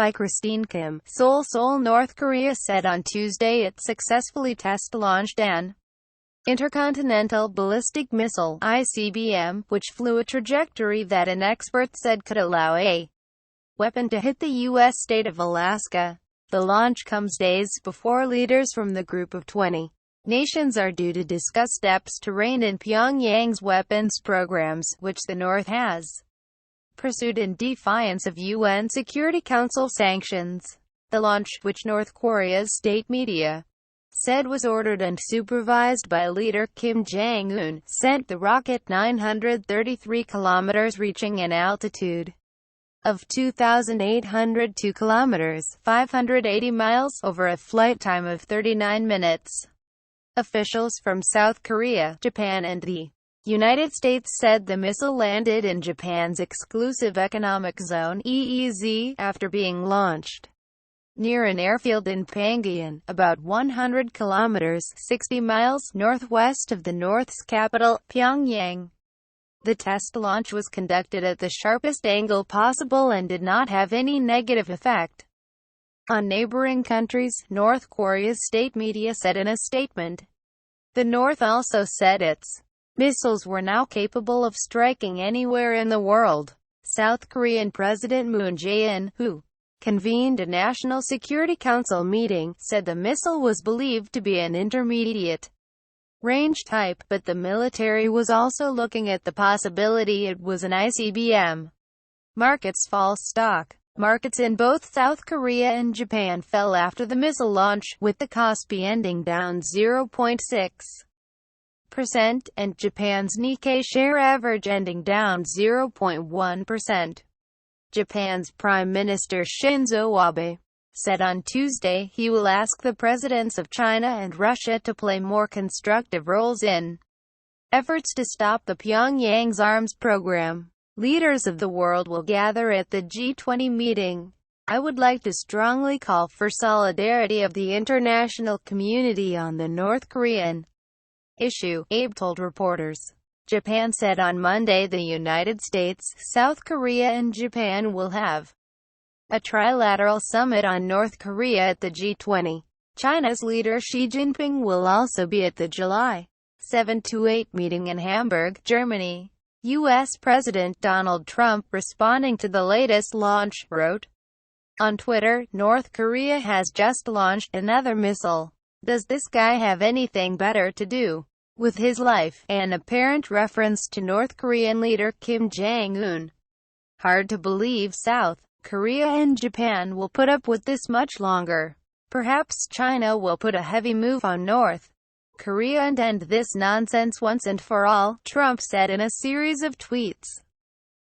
by Christine Kim. Seoul, North Korea said on Tuesday it successfully test-launched an Intercontinental Ballistic Missile (ICBM), which flew a trajectory that an expert said could allow a weapon to hit the U.S. state of Alaska. The launch comes days before leaders from the Group of 20 nations are due to discuss steps to rein in Pyongyang's weapons programs, which the North has pursued in defiance of UN Security Council sanctions. The launch, which North Korea's state media said was ordered and supervised by leader Kim Jong-un, sent the rocket 933 kilometers, reaching an altitude of 2,802 kilometers, 580 miles, over a flight time of 39 minutes. Officials from South Korea, Japan and the United States said the missile landed in Japan's exclusive economic zone (EEZ) after being launched near an airfield in Pyongyang, about 100 kilometers, 60 miles, northwest of the North's capital, Pyongyang. The test launch was conducted at the sharpest angle possible and did not have any negative effect on neighboring countries, North Korea's state media said in a statement. The North also said its missiles were now capable of striking anywhere in the world. South Korean President Moon Jae-in, who convened a National Security Council meeting, said the missile was believed to be an intermediate range type, but the military was also looking at the possibility it was an ICBM. Markets fall. Stock markets in both South Korea and Japan fell after the missile launch, with the Kospi ending down 0.6%, and Japan's Nikkei share average ending down 0.1%. Japan's Prime Minister Shinzo Abe said on Tuesday he will ask the presidents of China and Russia to play more constructive roles in efforts to stop the Pyongyang's arms program. Leaders of the world will gather at the G20 meeting. I would like to strongly call for solidarity of the international community on the North Korean issue, Abe told reporters. Japan said on Monday the United States, South Korea and Japan will have a trilateral summit on North Korea at the G20. China's leader Xi Jinping will also be at the July 7-8 meeting in Hamburg, Germany. U.S. President Donald Trump, responding to the latest launch, wrote on Twitter, "North Korea has just launched another missile. Does this guy have anything better to do with his life?" An apparent reference to North Korean leader Kim Jong-un. Hard to believe South Korea and Japan will put up with this much longer. Perhaps China will put a heavy move on North Korea and end this nonsense once and for all, Trump said in a series of tweets.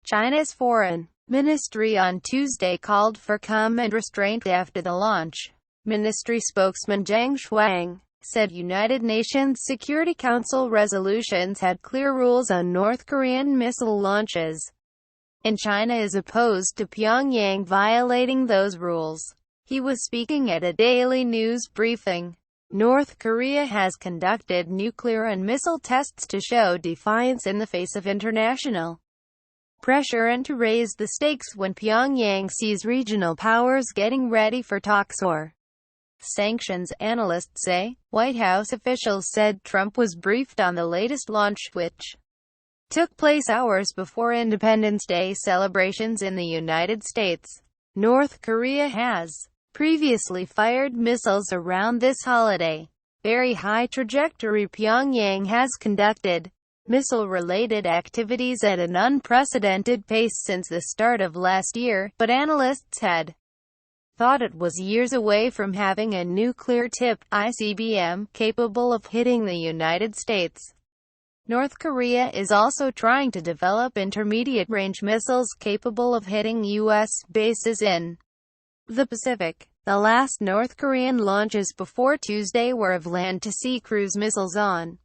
China's foreign ministry on Tuesday called for calm and restraint after the launch. Ministry spokesman Zhang Shuang said United Nations Security Council resolutions had clear rules on North Korean missile launches, and China is opposed to Pyongyang violating those rules. He was speaking at a daily news briefing. North Korea has conducted nuclear and missile tests to show defiance in the face of international pressure and to raise the stakes when Pyongyang sees regional powers getting ready for talks or sanctions, analysts say. White House officials said Trump was briefed on the latest launch, which took place hours before Independence Day celebrations in the United States. North Korea has previously fired missiles around this holiday. Very high trajectory. Pyongyang has conducted missile-related activities at an unprecedented pace since the start of last year, but analysts had thought it was years away from having a nuclear-tipped ICBM capable of hitting the United States. North Korea is also trying to develop intermediate-range missiles capable of hitting U.S. bases in the Pacific. The last North Korean launches before Tuesday were of land-to-sea cruise missiles on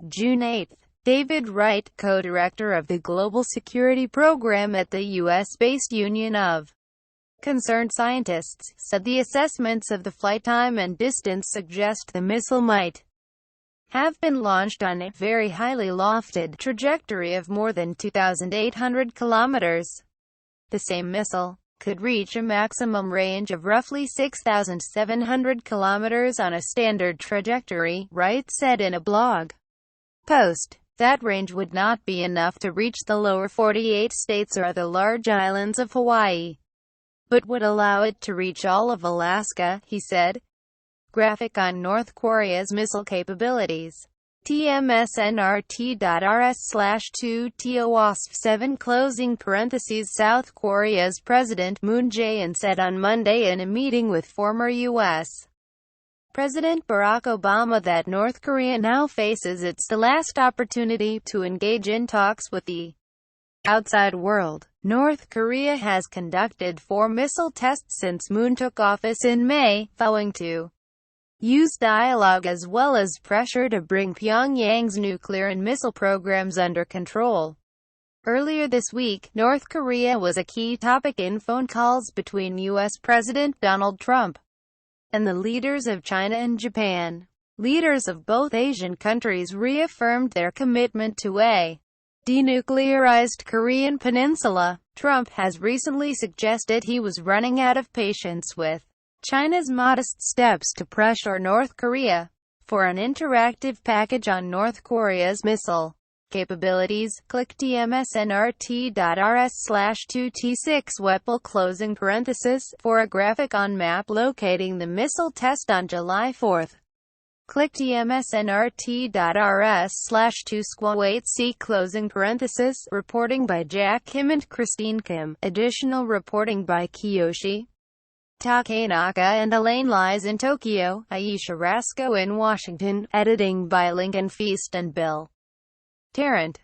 June 8. David Wright, co-director of the Global Security Program at the U.S.-based Union of Concerned Scientists, said the assessments of the flight time and distance suggest the missile might have been launched on a very highly lofted trajectory of more than 2,800 kilometers. The same missile could reach a maximum range of roughly 6,700 kilometers on a standard trajectory, Wright said in a blog post. That range would not be enough to reach the lower 48 states or the large islands of Hawaii, but would allow it to reach all of Alaska, he said. Graphic on North Korea's missile capabilities. TMSNRT.RS/2TOWASP7 closing parentheses. South Korea's President Moon Jae-in said on Monday in a meeting with former U.S. President Barack Obama that North Korea now faces its last opportunity to engage in talks with the outside world. North Korea has conducted 4 missile tests since Moon took office in May, vowing to use dialogue as well as pressure to bring Pyongyang's nuclear and missile programs under control. Earlier this week, North Korea was a key topic in phone calls between U.S. President Donald Trump and the leaders of China and Japan. Leaders of both Asian countries reaffirmed their commitment to a denuclearized Korean peninsula. Trump has recently suggested he was running out of patience with China's modest steps to pressure North Korea for an interactive package on North Korea's missile capabilities. Click TMSNRT.RS/2T6 WEPL closing parenthesis for a graphic on map locating the missile test on July 4. Click TMSNRT.RS/2SQ8C closing parenthesis. Reporting by Jack Kim and Christine Kim. Additional reporting by Kiyoshi Takenaka and Elaine Lies in Tokyo, Aisha Rasco in Washington. Editing by Lincoln Feast and Bill Tarrant.